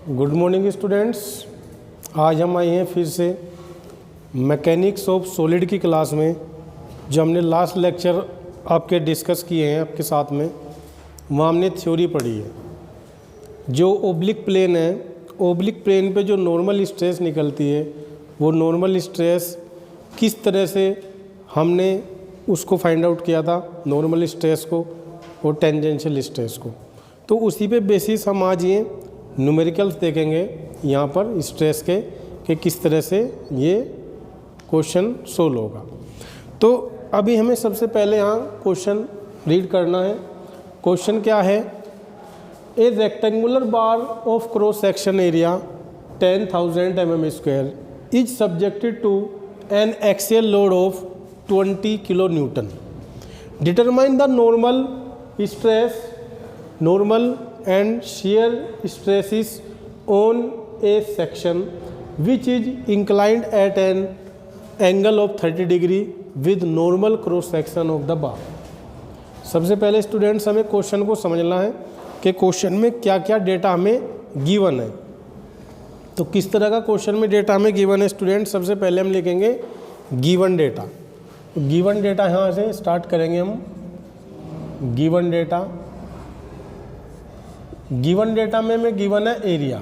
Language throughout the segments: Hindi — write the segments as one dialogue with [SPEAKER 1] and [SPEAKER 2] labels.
[SPEAKER 1] Good morning students. आज हम आए हैं फिर से मैकेनिक्स ऑफ सॉलिड की क्लास में। जो हमने लास्ट लेक्चर आपके डिस्कस किए हैं आपके साथ में, वहाँ हमने थ्योरी पढ़ी है। जो ओब्लिक प्लेन है, ओब्लिक प्लेन पे जो नॉर्मल स्ट्रेस निकलती है, वो नॉर्मल स्ट्रेस किस तरह से हमने उसको फाइंड आउट किया था, नॉर्मल स्ट्रेस को और टेंजेंशियल स्ट्रेस को। तो उसी पे बेसिस हम आज ये न्यूमेरिकल्स देखेंगे यहाँ पर स्ट्रेस के कि किस तरह से ये क्वेश्चन सोल्व होगा। तो अभी हमें सबसे पहले यहाँ क्वेश्चन रीड करना है। क्वेश्चन क्या है? A rectangular bar of cross section area 10,000 mm² is subjected to an axial load of 20 kN। Determine the normal stress, normal and shear stresses on a section which is inclined at an angle of 30 degree with normal cross section of the bar। सबसे पहले स्टूडेंट्स हमें क्वेश्चन को समझना है कि क्वेश्चन में क्या क्या डेटा हमें गिवन है। तो किस तरह का क्वेश्चन में डेटा हमें गिवन है स्टूडेंट्स? सबसे पहले हम लिखेंगे गिवन डेटा। तो गिवन डेटा यहाँ से स्टार्ट करेंगे हम। गिवन डेटा, गिवन डेटा में हमें गिवन है एरिया।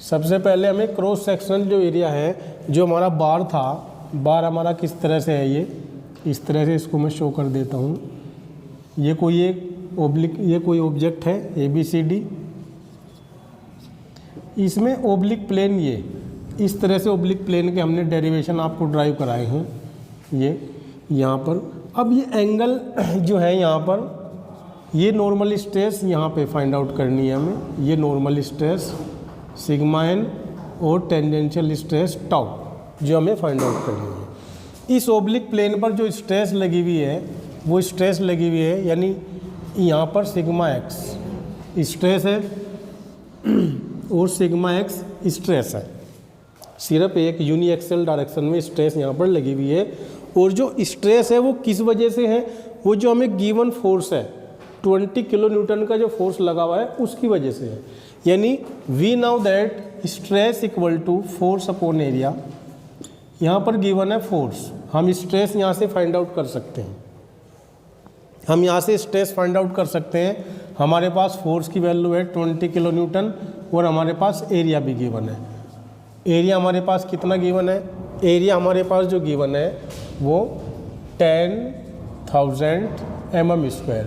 [SPEAKER 1] सबसे पहले हमें क्रॉस सेक्शनल जो एरिया है, जो हमारा बार था, बार हमारा किस तरह से है, ये इस तरह से इसको मैं शो कर देता हूँ। ये कोई एक ओब्लिक, ये कोई ऑब्जेक्ट है ABCD, इसमें ओब्लिक प्लेन, ये इस तरह से ओब्लिक प्लेन के हमने डेरिवेशन आपको ड्राइव कराए हैं। ये यहाँ पर अब ये एंगल जो है यहाँ पर, ये नॉर्मल स्ट्रेस यहाँ पे फाइंड आउट करनी है हमें। ये नॉर्मल स्ट्रेस सिग्मा n और टेंजेंशियल स्ट्रेस टाउ जो हमें फाइंड आउट करनी है। इस ओब्लिक प्लेन पर जो स्ट्रेस लगी हुई है, वो स्ट्रेस लगी हुई है, यानी यहाँ पर सिग्मा x स्ट्रेस है और सिग्मा x स्ट्रेस है। सिर्फ एक यूनिएक्सियल डायरेक्शन में स्ट्रेस यहाँ पर लगी हुई है। और जो स्ट्रेस है वो किस वजह से है? वो जो हमें गिवन फोर्स है 20 kN का जो फोर्स लगा हुआ है उसकी वजह से है। यानी we now that stress equal to force upon area. यहाँ पर गिवन है फोर्स, हम स्ट्रेस यहाँ से फाइंड आउट कर सकते हैं। हम यहाँ से स्ट्रेस फाइंड आउट कर सकते हैं। हमारे पास फोर्स की वैल्यू है 20 kN और हमारे पास एरिया भी गिवन है। एरिया हमारे पास कितना गिवन है? एरिया हमारे पास जो गिवन है वो 10,000 mm²।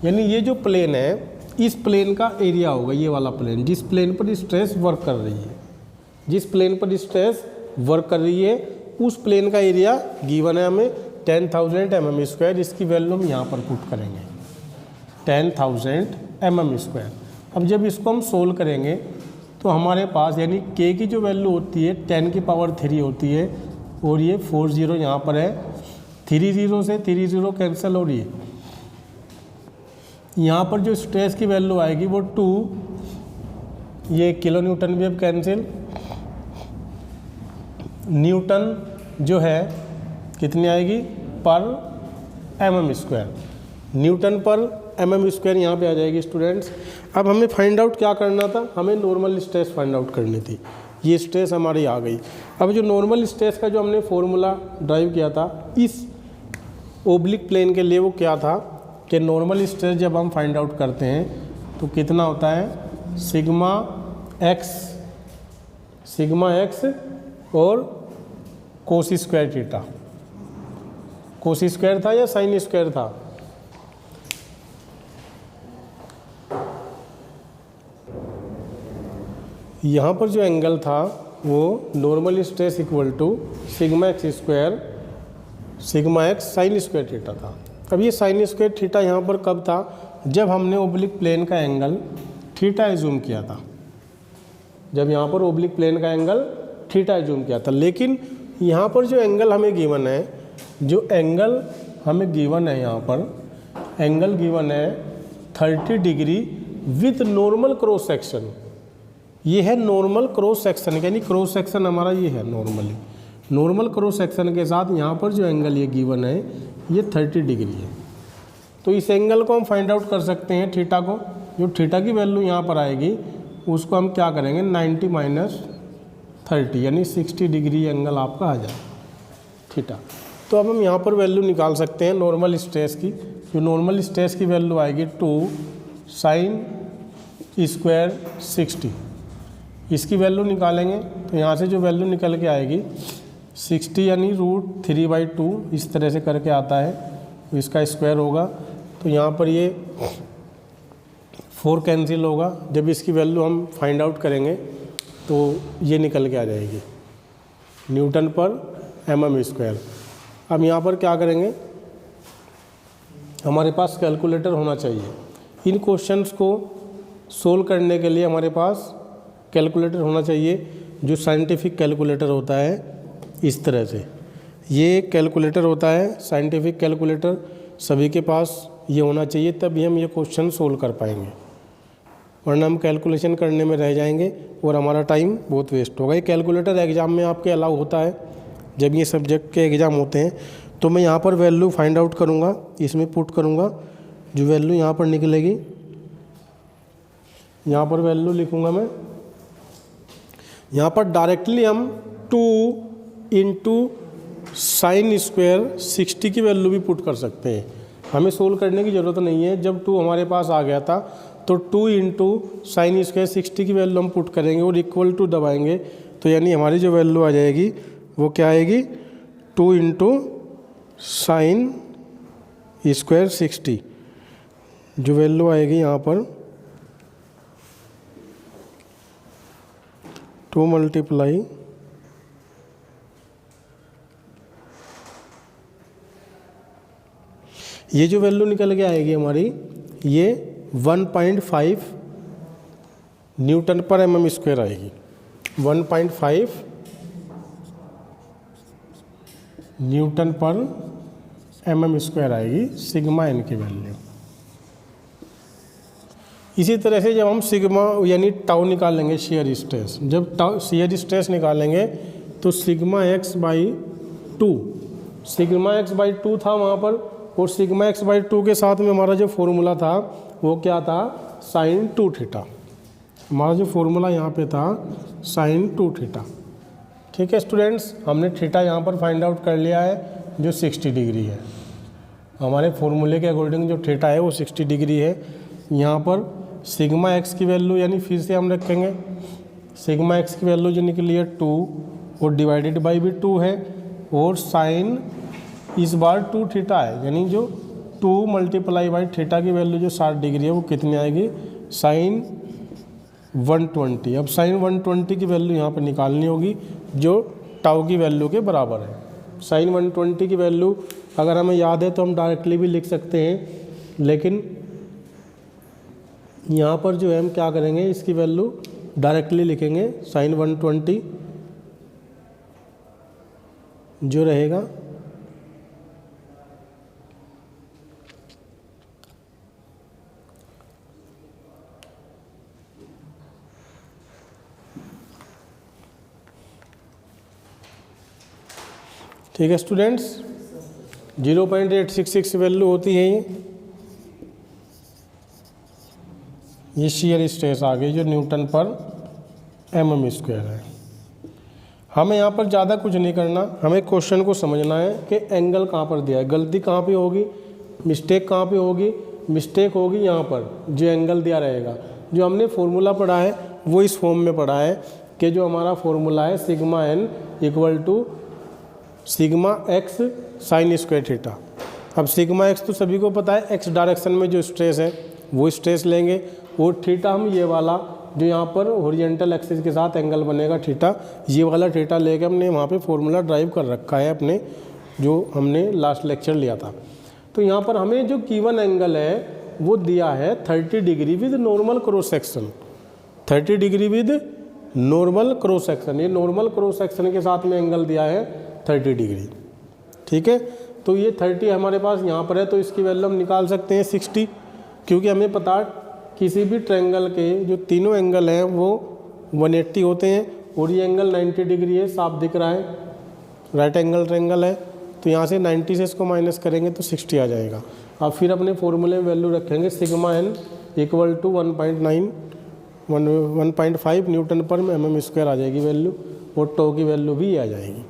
[SPEAKER 1] यानी ये जो प्लेन है, इस प्लेन का एरिया होगा ये वाला प्लेन, जिस प्लेन पर स्ट्रेस वर्क कर रही है। जिस प्लेन पर स्ट्रेस वर्क कर रही है उस प्लेन का एरिया गिवन है हमें 10,000 mm²। इसकी वैल्यू हम यहाँ पर पुट करेंगे 10,000 mm²। अब जब इसको हम सोल्व करेंगे तो हमारे पास यानी k की जो वैल्यू होती है 10⁻³ होती है और ये 40 यहाँ पर है। 30 से 30 कैंसिल हो रही है। यहाँ पर जो स्ट्रेस की वैल्यू आएगी वो 2, ये kN भी अब कैंसिल। न्यूटन जो है कितनी आएगी? पर mm²। न्यूटन पर mm² यहाँ पे आ जाएगी स्टूडेंट्स। अब हमें फाइंड आउट क्या करना था? हमें नॉर्मल स्ट्रेस फाइंड आउट करनी थी। ये स्ट्रेस हमारी आ गई। अब जो नॉर्मल स्ट्रेस का जो हमने फॉर्मूला ड्राइव किया था इस ओब्लिक प्लेन के लिए, वो क्या था कि नॉर्मल स्ट्रेस जब हम फाइंड आउट करते हैं तो कितना होता है? सिग्मा एक्स और cos square theta. Cos square था या साइन स्क्वायर था? यहाँ पर जो एंगल था वो normal stress equal to sigma X sine square theta था। अब ये साइन स्क्वायर थीटा यहाँ पर कब था? जब हमने ओब्लिक प्लेन का एंगल थीटा एज्यूम किया था। जब यहाँ पर ओब्लिक प्लेन का एंगल थीटा एज्यूम किया था। लेकिन यहाँ पर जो एंगल हमें गिवन है, जो एंगल हमें गिवन है, यहाँ पर एंगल गिवन है 30 degree with normal cross section. ये है नॉर्मल क्रॉस सेक्शन, यानी क्रॉस सेक्शन हमारा ये है नॉर्मली। नॉर्मल क्रॉस सेक्शन के साथ यहाँ पर जो एंगल ये गिवन है ये 30 डिग्री है। तो इस एंगल को हम फाइंड आउट कर सकते हैं, थीटा को। जो थीटा की वैल्यू यहाँ पर आएगी उसको हम क्या करेंगे 90 माइनस 30 यानी 60 डिग्री एंगल आपका आ जाए थीटा। तो अब हम यहाँ पर वैल्यू निकाल सकते हैं नॉर्मल स्ट्रेस की। जो नॉर्मल स्ट्रेस की वैल्यू आएगी 2 साइन स्क्वायर 60, इसकी वैल्यू निकालेंगे तो यहाँ से जो वैल्यू निकल के आएगी 60 यानी √3/2 इस तरह से करके आता है, तो इसका स्क्वायर होगा। तो यहाँ पर ये 4 कैंसिल होगा। जब इसकी वैल्यू हम फाइंड आउट करेंगे तो ये निकल के आ जाएगी न्यूटन पर mm²। अब यहाँ पर क्या करेंगे, हमारे पास कैलकुलेटर होना चाहिए। इन क्वेश्चंस को सोल्व करने के लिए हमारे पास कैलकुलेटर होना चाहिए, जो साइंटिफिक कैलकुलेटर होता है इस तरह से। ये कैलकुलेटर होता है साइंटिफिक कैलकुलेटर, सभी के पास ये होना चाहिए, तभी हम ये क्वेश्चन सोल्व कर पाएंगे, वरना हम कैलकुलेशन करने में रह जाएंगे और हमारा टाइम बहुत वेस्ट होगा। ये कैलकुलेटर एग्ज़ाम में आपके अलाउ होता है, जब ये सब्जेक्ट के एग्ज़ाम होते हैं। तो मैं यहाँ पर वैल्यू फाइंड आउट करूँगा, इसमें पुट करूँगा, जो वैल्यू यहाँ पर निकलेगी यहाँ पर वैल्यू लिखूँगा मैं। यहाँ पर डायरेक्टली हम 2 इंटू साइन स्क्वायर 60 की वैल्यू भी पुट कर सकते हैं, हमें सोल्व करने की ज़रूरत नहीं है। जब 2 हमारे पास आ गया था तो 2 इंटू साइन स्क्वायर 60 की वैल्यू हम पुट करेंगे और इक्वल टू दबाएंगे, तो यानी हमारी जो वैल्यू आ जाएगी वो क्या आएगी 2 इंटू साइन स्क्वायर 60। जो वैल्यू आएगी यहाँ पर 2 मल्टीप्लाई ये जो वैल्यू निकल के आएगी हमारी, ये 1.5 न्यूटन पर mm² आएगी। 1.5 न्यूटन पर mm² आएगी सिग्मा n की वैल्यू। इसी तरह से जब हम सिग्मा यानी टाउ निकालेंगे शियर स्ट्रेस, जब टाउ शियर स्ट्रेस निकालेंगे तो सिग्मा x/2, सिग्मा x/2 था वहाँ पर, और सिग्मा x/2 के साथ में हमारा जो फॉर्मूला था वो क्या था sin 2 थीटा। हमारा जो फॉर्मूला यहाँ पे था sin 2 थीटा। ठीक है स्टूडेंट्स, हमने थीटा यहाँ पर फाइंड आउट कर लिया है जो 60 डिग्री है। हमारे फॉर्मूले के अकॉर्डिंग जो थीटा है वो 60 डिग्री है। यहाँ पर सिग्मा x की वैल्यू यानी फिर से हम रखेंगे सिग्मा x की वैल्यू जो निकली है 2 और डिवाइडेड बाई भी 2 है, और साइन इस बार 2 थीटा है, यानी जो 2 मल्टीप्लाई बाई थीटा की वैल्यू जो 60 डिग्री है वो कितनी आएगी साइन 120। अब साइन 120 की वैल्यू यहाँ पर निकालनी होगी जो टाउ की वैल्यू के बराबर है। साइन 120 की वैल्यू अगर हमें याद है तो हम डायरेक्टली भी लिख सकते हैं, लेकिन यहाँ पर जो है हम क्या करेंगे इसकी वैल्यू डायरेक्टली लिखेंगे। साइन 120 जो रहेगा ठीक है स्टूडेंट्स, 0.866 वैल्यू होती है ये शियर स्ट्रेस आ गई जो न्यूटन पर mm² है। हमें यहाँ पर ज़्यादा कुछ नहीं करना, हमें क्वेश्चन को समझना है कि एंगल कहाँ पर दिया है, गलती कहाँ पे होगी, मिस्टेक कहाँ पे होगी। मिस्टेक होगी यहाँ पर जो एंगल दिया रहेगा। जो हमने फॉर्मूला पढ़ा है वो इस फॉर्म में पढ़ा है कि जो हमारा फॉर्मूला है sigma n equal to sigma x sine square theta. अब सिग्मा x तो सभी को पता है, x डायरेक्शन में जो स्ट्रेस है वो स्ट्रेस लेंगे, और थीटा हम ये वाला जो यहाँ पर हॉरिजॉन्टल एक्सिस के साथ एंगल बनेगा थीटा, ये वाला थीटा लेके हमने वहाँ पे फॉर्मूला ड्राइव कर रखा है अपने, जो हमने लास्ट लेक्चर लिया था। तो यहाँ पर हमें जो गिवन एंगल है वो दिया है 30 degree with normal cross section. 30 degree with normal cross section, ये नॉर्मल क्रॉस सेक्शन के साथ में एंगल दिया है 30 डिग्री। ठीक है, तो ये 30 हमारे पास यहाँ पर है, तो इसकी वैल्यू हम निकाल सकते हैं 60, क्योंकि हमें पता किसी भी ट्रायंगल के जो तीनों एंगल हैं वो 180 होते हैं, और ये एंगल 90 डिग्री है, साफ दिख रहा है, राइट एंगल ट्रायंगल है। तो यहाँ से 90 से इसको माइनस करेंगे तो 60 आ जाएगा। अब फिर अपने फॉर्मूले में वैल्यू रखेंगे sigma n equal to 1.9 1.5 newton पर mm स्क्वायर आ जाएगी वैल्यू, और टो की वैल्यू भी आ जाएगी।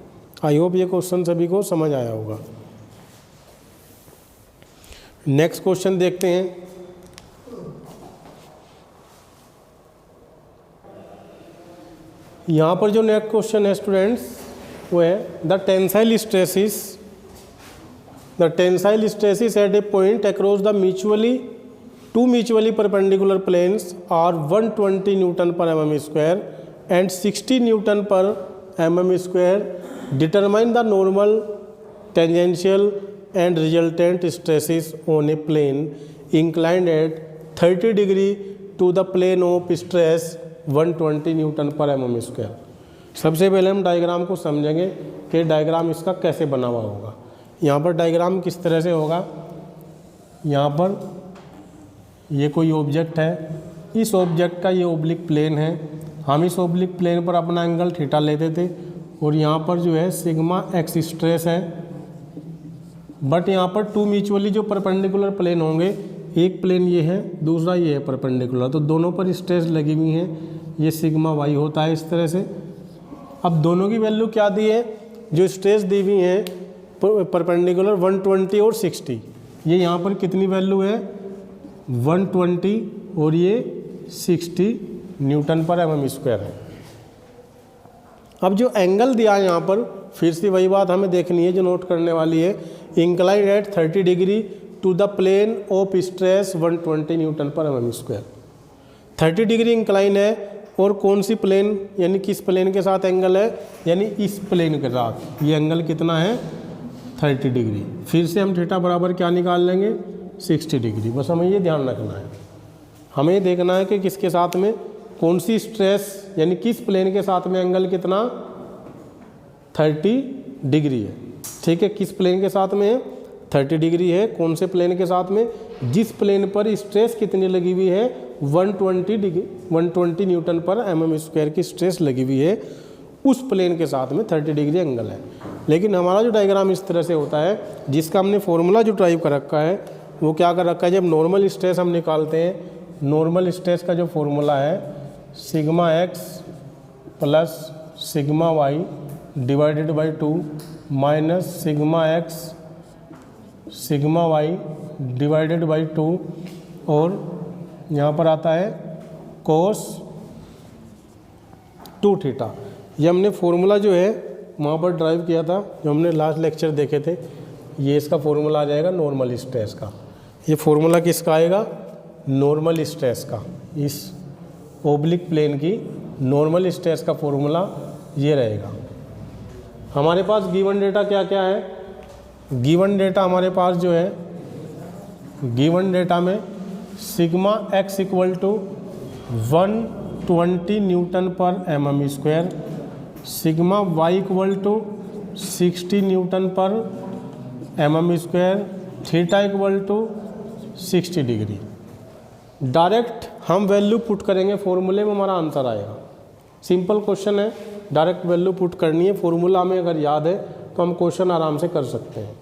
[SPEAKER 1] आई होप ये क्वेश्चन सभी को समझ आया होगा। नेक्स्ट क्वेश्चन देखते हैं। यहाँ पर जो नेक्स्ट क्वेश्चन है स्टूडेंट्स वो है the tensile stresses at a point across the two mutually perpendicular planes are 120 Newton per mm square and 60 Newton per mm square. Determine the normal, tangential and resultant stresses on a plane inclined at 30 degree to the plane of stress 120 Newton per mm square. सबसे पहले हम डायग्राम को समझेंगे कि डायग्राम इसका कैसे बना हुआ होगा। यहाँ पर डायग्राम किस तरह से होगा, यहाँ पर ये कोई ऑब्जेक्ट है, इस ऑब्जेक्ट का ये ओब्लिक प्लेन है, हम इस ओब्लिक प्लेन पर अपना एंगल थीटा लेते थे, और यहाँ पर जो है सिग्मा एक्स स्ट्रेस है। बट यहाँ पर टू म्यूचुअली जो परपेंडिकुलर प्लेन होंगे, एक प्लेन ये है, दूसरा ये है परपेंडिकुलर, तो दोनों पर स्ट्रेस लगी हुई है, ये सिग्मा वाई होता है इस तरह से। अब दोनों की वैल्यू क्या दी है, जो स्ट्रेस दी हुई है परपेंडिकुलर 120 और 60, ये यहाँ पर कितनी वैल्यू है 120 और ये 60 न्यूटन पर mm स्क्वायर है। अब जो एंगल दिया है यहाँ पर, फिर से वही बात हमें देखनी है जो नोट करने वाली है, inclined at 30 degree to the plane of stress 120 newton पर mm स्क्वायर। 30 डिग्री इंक्लाइन है, और कौन सी प्लेन, यानी किस प्लेन के साथ एंगल है, यानी इस प्लेन के साथ ये एंगल कितना है 30 डिग्री। फिर से हम थीटा बराबर क्या निकाल लेंगे 60 डिग्री। बस हमें ये ध्यान रखना है, हमें ये देखना है कि किसके साथ में कौन सी स्ट्रेस, यानी किस प्लेन के साथ में एंगल कितना 30 डिग्री है। ठीक है, किस प्लेन के साथ में है 30 डिग्री है, कौन से प्लेन के साथ में, जिस प्लेन पर स्ट्रेस कितनी लगी हुई है 120 न्यूटन पर mm स्क्वायर की स्ट्रेस लगी हुई है, उस प्लेन के साथ में 30 डिग्री एंगल है। लेकिन हमारा जो डायग्राम इस तरह से होता है, जिसका हमने फॉर्मूला जो टाइप कर रखा है वो क्या कर रखा है, जब नॉर्मल स्ट्रेस हम निकालते हैं, नॉर्मल स्ट्रेस का जो फॉर्मूला है sigma X plus sigma Y divided by 2 minus sigma X sigma Y divided by 2, और यहाँ पर आता है कोस 2 थीटा। ये हमने फॉर्मूला जो है वहाँ पर ड्राइव किया था, जो हमने लास्ट लेक्चर देखे थे, ये इसका फॉर्मूला आ जाएगा नॉर्मल स्ट्रेस का। ये फॉर्मूला किसका आएगा, नॉर्मल स्ट्रेस का, इस ओब्लिक प्लेन की नॉर्मल स्ट्रेस का फॉर्मूला ये रहेगा। हमारे पास गिवन डेटा क्या क्या है, गिवन डेटा हमारे पास जो है, गिवन डेटा में sigma X equal to 120 newton पर mm square, sigma Y equal to 60 newton पर mm square, theta equal to 60 degree. Direct हम वैल्यू पुट करेंगे फॉर्मूले में, हमारा आंसर आएगा। सिंपल क्वेश्चन है, डायरेक्ट वैल्यू पुट करनी है, फॉर्मूला में अगर याद है तो हम क्वेश्चन आराम से कर सकते हैं।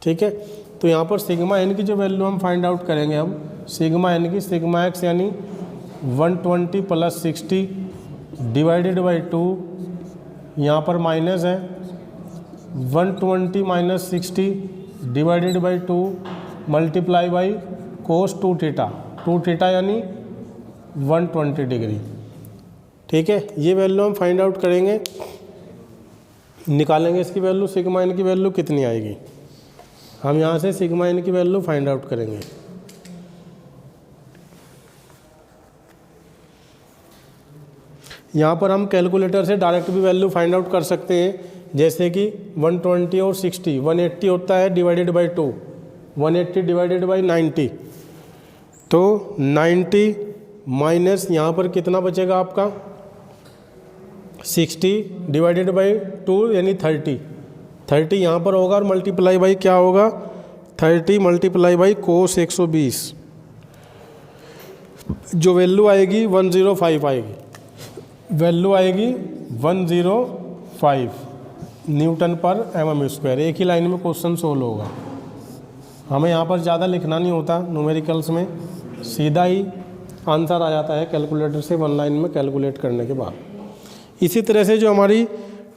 [SPEAKER 1] ठीक है, तो यहाँ पर सिग्मा एन की जो वैल्यू हम फाइंड आउट करेंगे, हम सिग्मा एन की, सिग्मा एक्स यानी 120 प्लस 60 डिवाइडेड बाई 2, यहाँ पर माइनस है 120 minus 60 divided by 2 multiply by cos 2 theta यानी 120 डिग्री। ठीक है, ये वैल्यू हम फाइंड आउट करेंगे, निकालेंगे इसकी वैल्यू, सिग्मा एन की वैल्यू कितनी आएगी, हम यहाँ से सिग्मा एन की वैल्यू फाइंड आउट करेंगे। यहाँ पर हम कैलकुलेटर से डायरेक्ट भी वैल्यू फाइंड आउट कर सकते हैं, जैसे कि 120 और 60, 180 होता है डिवाइडेड बाई 2, 180 डिवाइडेड बाई 90, तो 90 माइनस यहाँ पर कितना बचेगा आपका 60 डिवाइडेड बाई 2 यानी 30 यहाँ पर होगा, और मल्टीप्लाई बाई क्या होगा 30 मल्टीप्लाई बाई कोस 120, जो वैल्यू आएगी 105 आएगी, वैल्यू आएगी 105 न्यूटन पर mm स्क्वायर। एक ही लाइन में क्वेश्चन सोल्व होगा, हमें यहाँ पर ज़्यादा लिखना नहीं होता न्यूमेरिकल्स में, सीधा ही आंसर आ जाता है कैलकुलेटर से 1 लाइन में कैलकुलेट करने के बाद। इसी तरह से जो हमारी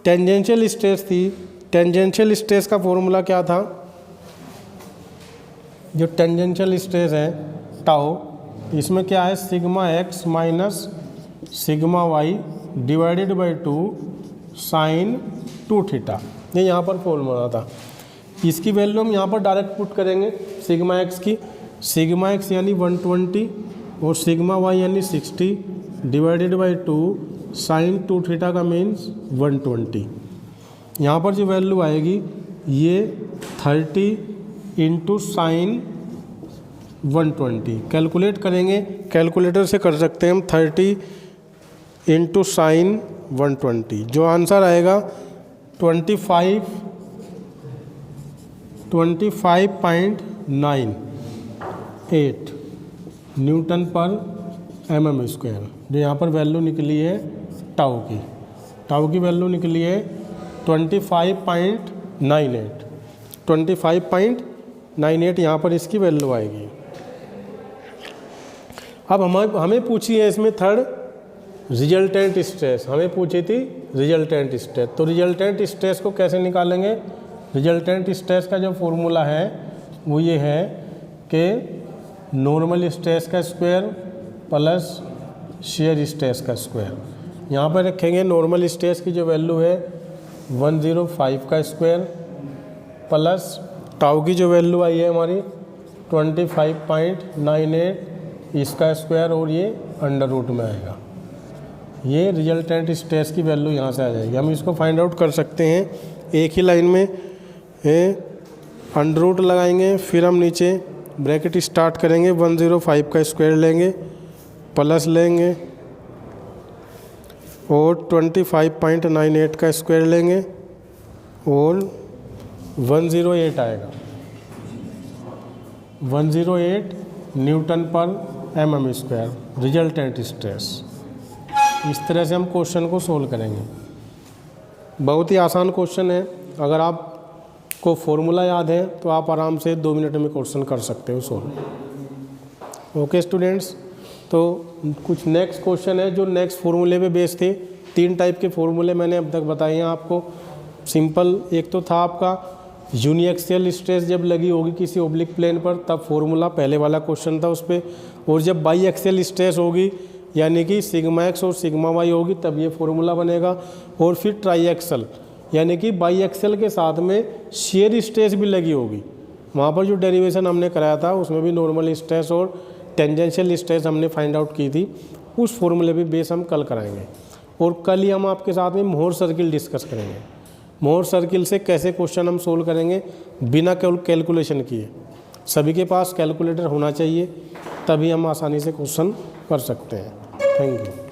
[SPEAKER 1] टेंजेंशियल स्ट्रेस थी, टेंजेंशियल स्ट्रेस का फॉर्मूला क्या था? जो टेंजेंशियल स्ट्रेस है टाउ, इसमें क्या है sigma X minus sigma Y divided by 2 sine 2 theta, ये यहाँ पर फॉर्मूला था। इसकी वैल्यू हम यहाँ पर डायरेक्ट पुट करेंगे सिग्मा एक्स की, सिग्मा एक्स यानी 120 और सिग्मा वाई यानी 60 डिवाइडेड बाई 2 साइन 2 थीटा का मीन्स 120। यहाँ पर जो वैल्यू आएगी ये 30 इंटू साइन 120। कैलकुलेट करेंगे, कैलकुलेटर से कर सकते हैं हम 30 इंटू साइन 120। जो आंसर आएगा 25.98 न्यूटन पर mm स्क्वायर। जो यहाँ पर वैल्यू निकली है टाउ की वैल्यू निकली है 25.98 यहाँ पर इसकी वैल्यू आएगी। अब हमें पूछी है इसमें थर्ड रिजल्टेंट स्ट्रेस, हमें पूछी थी रिजल्टेंट स्ट्रेस। तो रिजल्टेंट स्ट्रेस को कैसे निकालेंगे? रिजल्टेंट स्ट्रेस का जो फॉर्मूला है वो ये है कि नॉर्मल स्ट्रेस का स्क्वायर प्लस शेयर स्ट्रेस का स्क्वायर। यहाँ पर रखेंगे नॉर्मल स्ट्रेस की जो वैल्यू है 105 का स्क्वायर प्लस टाउ की जो वैल्यू आई है हमारी 25.98 इसका स्क्वायर और ये अंडर रूट में आएगा। ये रिजल्टेंट स्ट्रेस की वैल्यू यहाँ से आ जाएगी। हम इसको फाइंड आउट कर सकते हैं एक ही लाइन में, अंडर रूट लगाएंगे, फिर हम नीचे ब्रैकेट स्टार्ट करेंगे, 105 का स्क्वायर लेंगे प्लस लेंगे और 25.98 का स्क्वायर लेंगे और 108 आएगा, 108 न्यूटन पर mm स्क्वायर रिजल्टेंट स्ट्रेस। इस तरह से हम क्वेश्चन को सोल्व करेंगे। बहुत ही आसान क्वेश्चन है, अगर आपको फॉर्मूला याद है तो आप आराम से 2 मिनट में क्वेश्चन कर सकते हो सोल्व। ओके स्टूडेंट्स, तो कुछ नेक्स्ट क्वेश्चन है जो नेक्स्ट फॉर्मूले पे बेस्ड थे। 3 टाइप के फॉर्मूले मैंने अब तक बताए हैं आपको। सिंपल एक तो था आपका यूनिएक्सियल स्ट्रेस जब लगी होगी किसी ओब्लिक प्लेन पर तब फॉर्मूला पहले वाला क्वेश्चन था उस पर, और जब बाई एक्सियल स्ट्रेस होगी यानी कि सिग्मा एक्स और सिग्मा वाई होगी तब ये फॉर्मूला बनेगा। और फिर ट्राई एक्सल यानी कि बाई एक्सल के साथ में शेयर स्ट्रेस भी लगी होगी, वहाँ पर जो डेरिवेशन हमने कराया था उसमें भी नॉर्मल स्ट्रेस और टेंजेंशियल स्ट्रेस हमने फाइंड आउट की थी। उस फॉर्मूले पे बेस हम कल कराएंगे। और कल ही हम आपके साथ में मोहर सर्किल डिस्कस करेंगे। मोहर सर्किल से कैसे क्वेश्चन हम सोल्व करेंगे बिना कैलकुलेशन किए। सभी के पास कैलकुलेटर होना चाहिए, तभी हम आसानी से क्वेश्चन कर सकते हैं। Thank you.